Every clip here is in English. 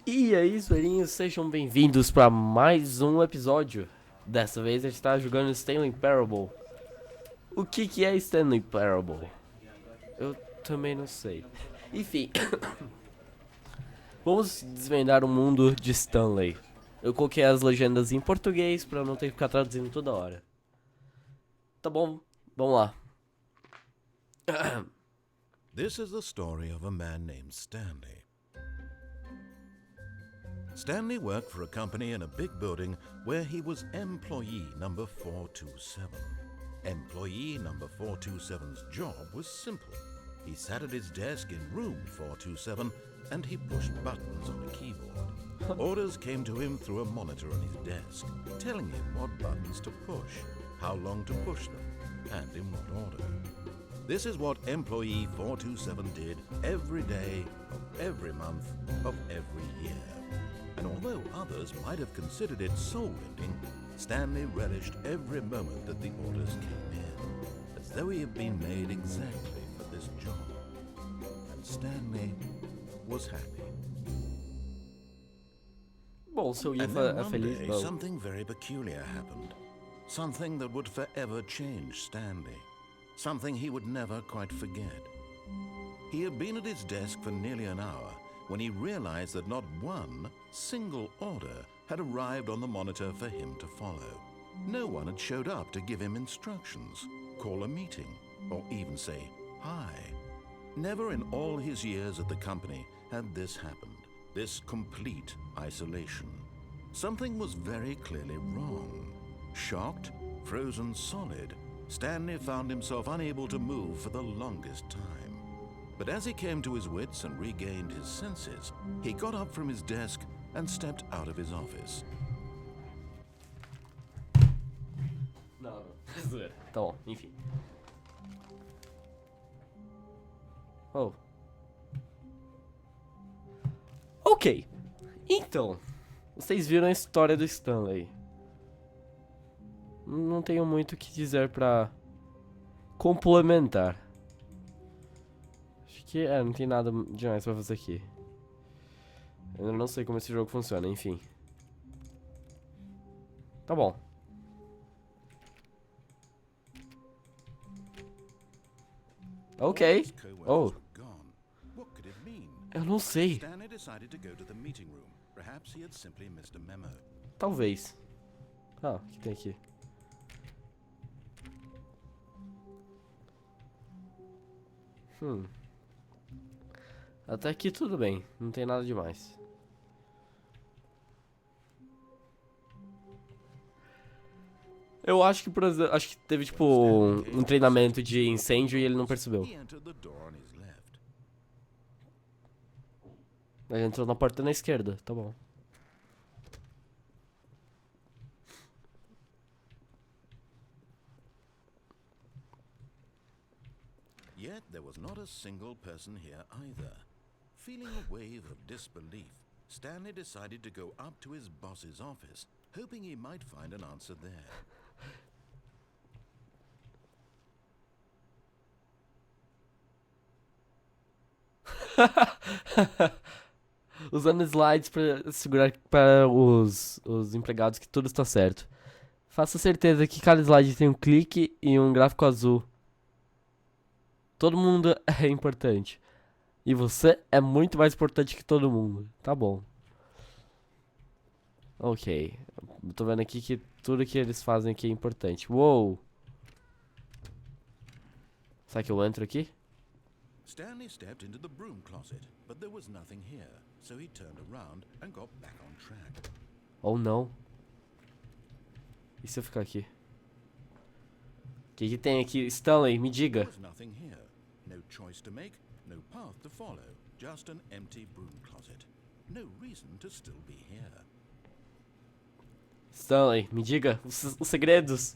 E aí, esperinhos, sejam bem-vindos para mais um episódio. Dessa vez a gente está jogando Stanley Parable. O que é Stanley Parable? Eu também não sei. Enfim, vamos desvendar o mundo de Stanley. Eu coloquei as legendas em português para não ter que ficar traduzindo toda hora. Tá bom, vamos lá. This is the story of a man named Stanley. Stanley worked for a company in a big building where he was employee number 427. Employee number 427's job was simple. He sat at his desk in room 427 and he pushed buttons on a keyboard. Orders came to him through a monitor on his desk, telling him what buttons to push, how long to push them, and in what order. This is what employee 427 did every day of every month of every year. And although others might have considered it soul-ending, Stanley relished every moment that the orders came in, as though he had been made exactly for this job. And Stanley was happy. Bom, se alguém And then one feliz, day, bom. something very peculiar happened. Something that would forever change Stanley. Something he would never quite forget. He had been at his desk for nearly an hour when he realized that not one single order had arrived on the monitor for him to follow. No one had showed up to give him instructions, call a meeting, or even say hi. Never in all his years at the company had this happened, this complete isolation. Something was very clearly wrong. Shocked, frozen solid, Stanley found himself unable to move for the longest time. But as he came to his wits and regained his senses, he got up from his desk and stepped out of his office. Não. Tá bom, enfim. Oh. Ok. Então, vocês viram a história do Stanley. Não tenho muito o que dizer pra complementar. Acho que não tem nada demais pra fazer aqui. Eu não sei como esse jogo funciona, enfim. Tá bom. Ok. Oh. Eu não sei. Talvez. Ah, o que tem aqui? Até aqui tudo bem, não tem nada demais. Eu acho que, por exemplo, acho que teve tipo um treinamento de incêndio e ele não percebeu. Ele entrou na porta na esquerda, tá bom. Yet there was not a single person here either. Feeling a wave of disbelief, Stanley decided to go up to his boss's office, hoping he might find an answer there. Usando slides para segurar para os empregados que tudo está certo. Faça certeza que cada slide tem um clique e um gráfico azul. Todo mundo é importante. E você é muito mais importante que todo mundo. Tá bom. Ok. Eu tô vendo aqui que tudo que eles fazem aqui é importante. Uou! Será que eu entro aqui? Stanley stepped into the broom closet, but there was nothing here, so he turned around and got back on track. Ou não? E se eu ficar aqui? O que tem aqui? Stanley, me diga. There was nothing here. No choice to make, no path to follow, just an empty broom closet. No reason to still be here. Stanley, me diga os segredos.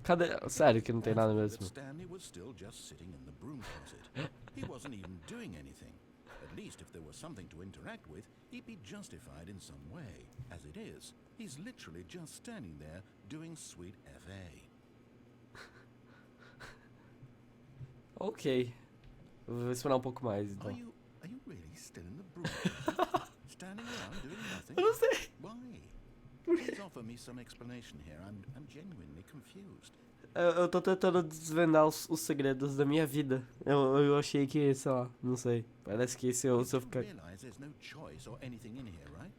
Cadê? Sério que não tem nada mesmo. Stanley was still just sitting in the broom closet. He wasn't even doing anything. At least if there was something to interact with, he'd be justified in some way. As it is, he's literally just standing there doing sweet FA. Ok. Eu vou esperar um pouco mais, então. Are you really still in the broom closet? Standing around doing nothing? Eu não sei. Why? Please offer me some explanation here. I'm genuinely confused. Eu tô tentando desvendar os segredos da minha vida. Eu achei que, sei lá, não sei. Parece que se eu ficar... You realize there's no choice or anything in here, right?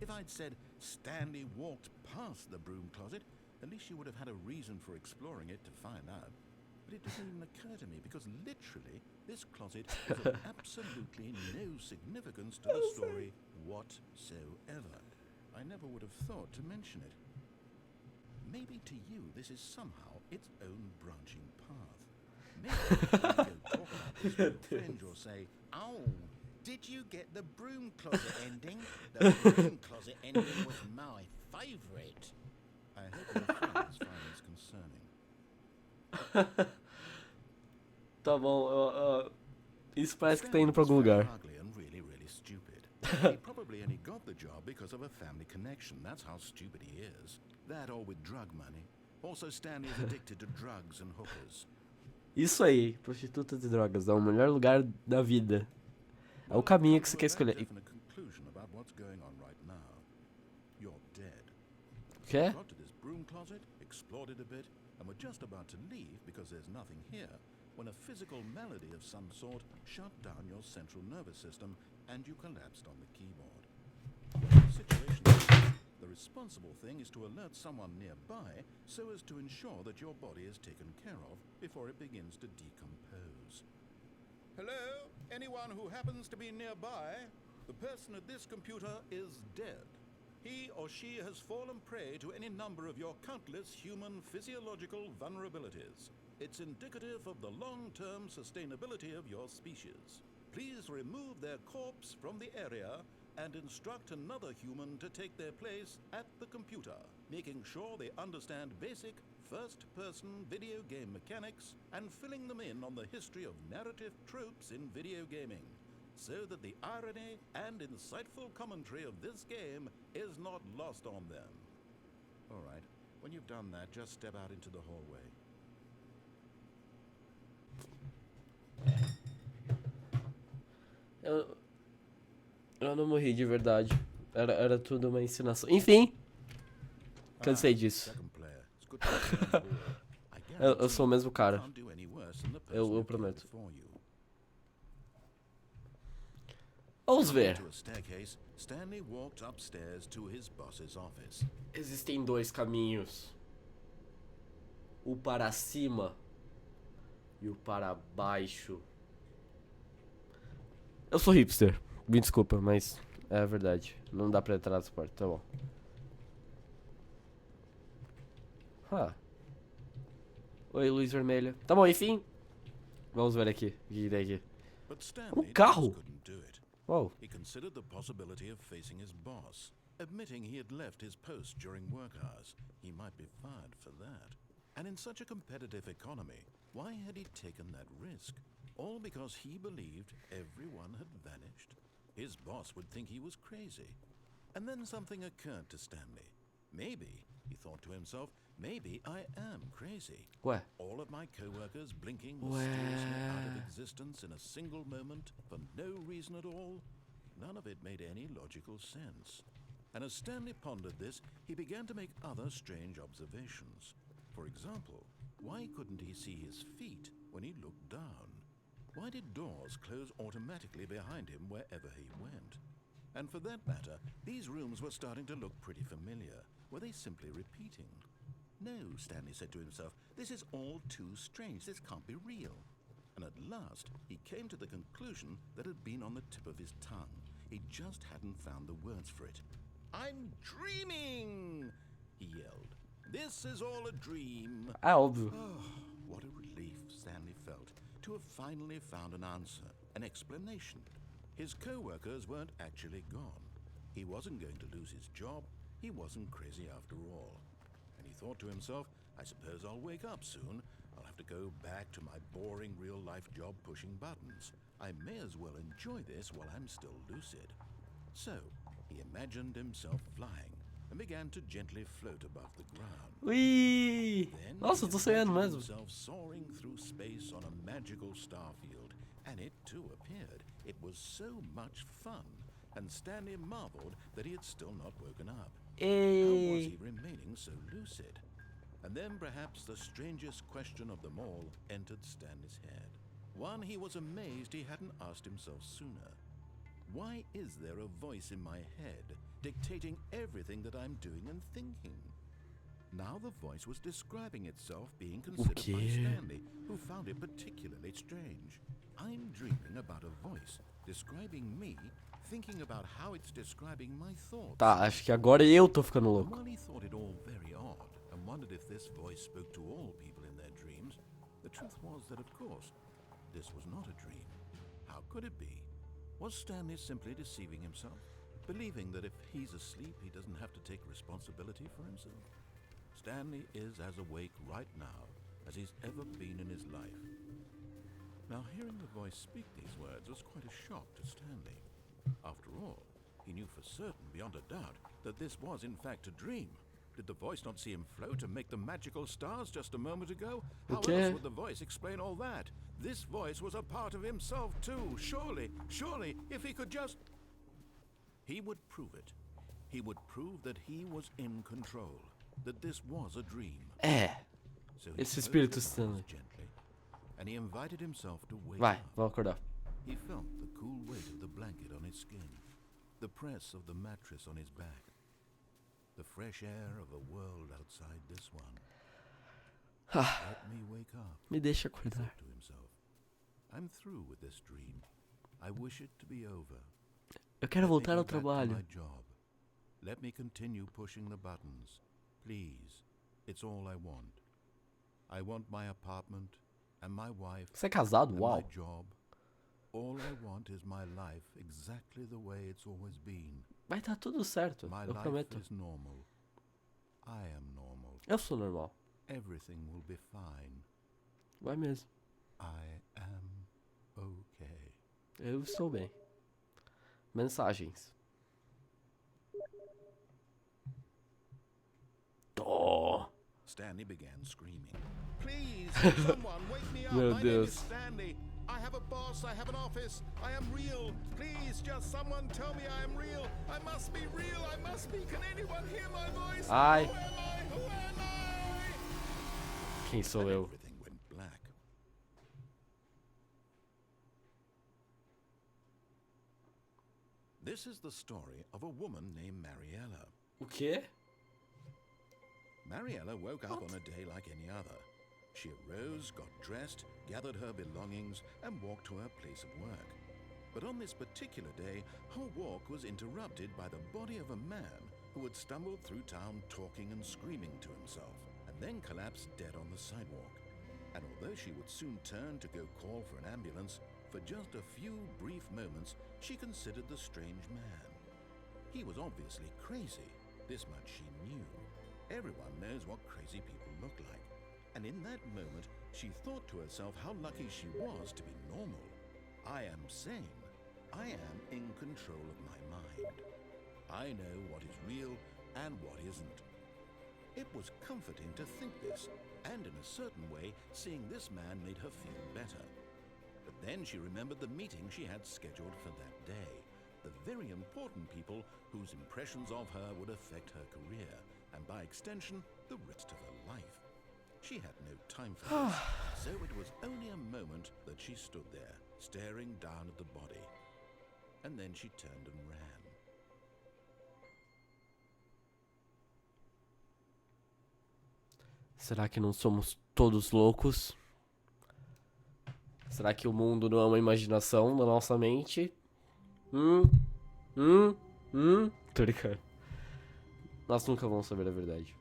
If I'd said Stanley walked past the broom closet, at least you would have had a reason for exploring it to find out. But it didn't even occur to me because literally this closet is of absolutely no significance to the story whatsoever. I never would have thought to mention it. Maybe to you this is somehow its own branching path. Maybe you go talk about this to your friend or say, "Oh, did you get the broom closet ending? The broom closet ending was my favourite." I hope your friends find this concerning. Tá bom, isso parece que tá indo pra algum lugar. Ugly and really, really stupid. He probably only got the job because of a family connection. That's how stupid he is. That or with drug money. Also, Stanley is addicted to drugs and hookers. Isso aí, prostitutas e drogas, é o melhor lugar da vida. É o caminho que você quer escolher. O quê? Got to this broom closet, explored it a bit, and were just about to leave because there's nothing here, when a physical malady of some sort shut down your central nervous system and you collapsed on the keyboard. The situation is, the responsible thing is to alert someone nearby so as to ensure that your body is taken care of before it begins to decompose. Hello? Anyone who happens to be nearby? The person at this computer is dead. He or she has fallen prey to any number of your countless human physiological vulnerabilities. It's indicative of the long-term sustainability of your species. Please remove their corpse from the area and instruct another human to take their place at the computer, making sure they understand basic first-person video game mechanics and filling them in on the history of narrative tropes in video gaming, so that the irony and insightful commentary of this game is not lost on them. All right, when you've done that, just step out into the hallway. Eu não morri de verdade. Era tudo uma ensinação. Enfim, cansei disso. Eu sou o mesmo cara. Eu prometo. Vamos ver. Stanley walked upstairs to his boss's office. Existem dois caminhos. O para cima e o para baixo. Eu sou hipster. Me desculpa, mas é a verdade. Não dá pra entrar nessa porta, tá bom. Oi, luz vermelha. Tá bom, enfim. Vamos ver aqui. O que tem aqui? Um carro! Wow. He considered the possibility of facing his boss, admitting he had left his post during work hours. He might be fired for that. And in such a competitive economy, why had he taken that risk? All because he believed everyone had vanished. His boss would think he was crazy. And then something occurred to Stanley. Maybe, he thought to himself, maybe I am crazy. Ué. All of my co-workers blinking mysteriously out of existence in a single moment for no reason at all. None of it made any logical sense. And as Stanley pondered this, he began to make other strange observations. For example, why couldn't he see his feet when he looked down? Why did doors close automatically behind him wherever he went? And for that matter, these rooms were starting to look pretty familiar. Were they simply repeating? No, Stanley said to himself, this is all too strange. This can't be real. And at last, he came to the conclusion that had been on the tip of his tongue. He just hadn't found the words for it. "I'm dreaming!" he yelled. "This is all a dream." Óbvio. Oh, what a relief Stanley felt to have finally found an answer, an explanation. His co-workers weren't actually gone. He wasn't going to lose his job. He wasn't crazy after all. And he thought to himself, I suppose I'll wake up soon. I'll have to go back to my boring real-life job pushing buttons. I may as well enjoy this while I'm still lucid. So, he imagined himself flying, and began to gently float above the ground. Ui! Then Nossa, eu tô he sonhando imagined mesmo. himself soaring through space on a magical star field, and it too appeared. It was so much fun, and Stanley marveled that he had still not woken up. How was he Ei! remaining so lucid? And then perhaps the strangest question of them all entered Stanley's head. One he was amazed he hadn't asked himself sooner. Why is there a voice in my head dictating everything that I'm doing and thinking? Now the voice was describing itself being considered by quê? Stanley, who found it particularly strange. I'm dreaming about a voice describing me, thinking about how it's describing my thoughts. Tá, acho que agora eu tô ficando And louco. while he thought it all very odd and wondered if this voice spoke to all people in their dreams, the truth was that, of course, this was not a dream. How could it be? Was Stanley simply deceiving himself, believing that if he's asleep, he doesn't have to take responsibility for himself? Stanley is as awake right now as he's ever been in his life. Now, hearing the voice speak these words was quite a shock to Stanley. After all, he knew for certain, beyond a doubt, that this was in fact a dream. Did the voice not see him float and make the magical stars just a moment ago? How Okay. else would the voice explain all that? This voice was a part of himself too. Surely, if he could just... He would prove it. He would prove that he was in control, that this was a dream. É. So he Esse closed espírito his eyes Stanley. gently, and he invited himself to wake Vai, up. vamos acordar. He felt the cool weight of the blanket on his skin, the press of the mattress on his back, the fresh air of a world outside this one. Let me wake up, Me deixa he acordar. thought to himself. I'm through with this dream. I wish it to be over. Eu quero Let me voltar go ao back to trabalho. my job. Let me continue pushing the buttons. Please, it's all I want. I want my apartment and my wife Você é casado? and my Uau. job. All I want is my life exactly the way it's always been. Vai dar tudo certo, My eu life prometo. is normal. I am normal. Eu sou normal. Everything will be fine. Vai mesmo. I am okay. Eu estou bem. Mensagens. Tô. Stanley began screaming. Please, someone wake me up. Meu My name is Deus. Stanley. I have a boss. I have an office. I am real. Please, just someone tell me I am real. I must be real. I must be. Can anyone hear my voice? Ai. Who am I? Who am I? Quem sou And eu? everything went black. This is the story of a woman named Mariella. O quê? Mariella woke up on a day like any other. She arose, got dressed, gathered her belongings, and walked to her place of work. But on this particular day, her walk was interrupted by the body of a man who had stumbled through town talking and screaming to himself, and then collapsed dead on the sidewalk. And although she would soon turn to go call for an ambulance, for just a few brief moments she considered the strange man. He was obviously crazy. This much she knew. Everyone knows what crazy people look like. And in that moment, she thought to herself how lucky she was to be normal. I am sane. I am in control of my mind. I know what is real and what isn't. It was comforting to think this, and in a certain way, seeing this man made her feel better. But then she remembered the meeting she had scheduled for that day. The very important people whose impressions of her would affect her career, and by extension, the rest of her life. She had no time for this, so it was only a moment that she stood there, staring down at the body. And then she turned and ran. Será que não somos todos loucos? Será que o mundo não é uma imaginação da nossa mente? Tô brincando. Nós nunca vamos saber a verdade.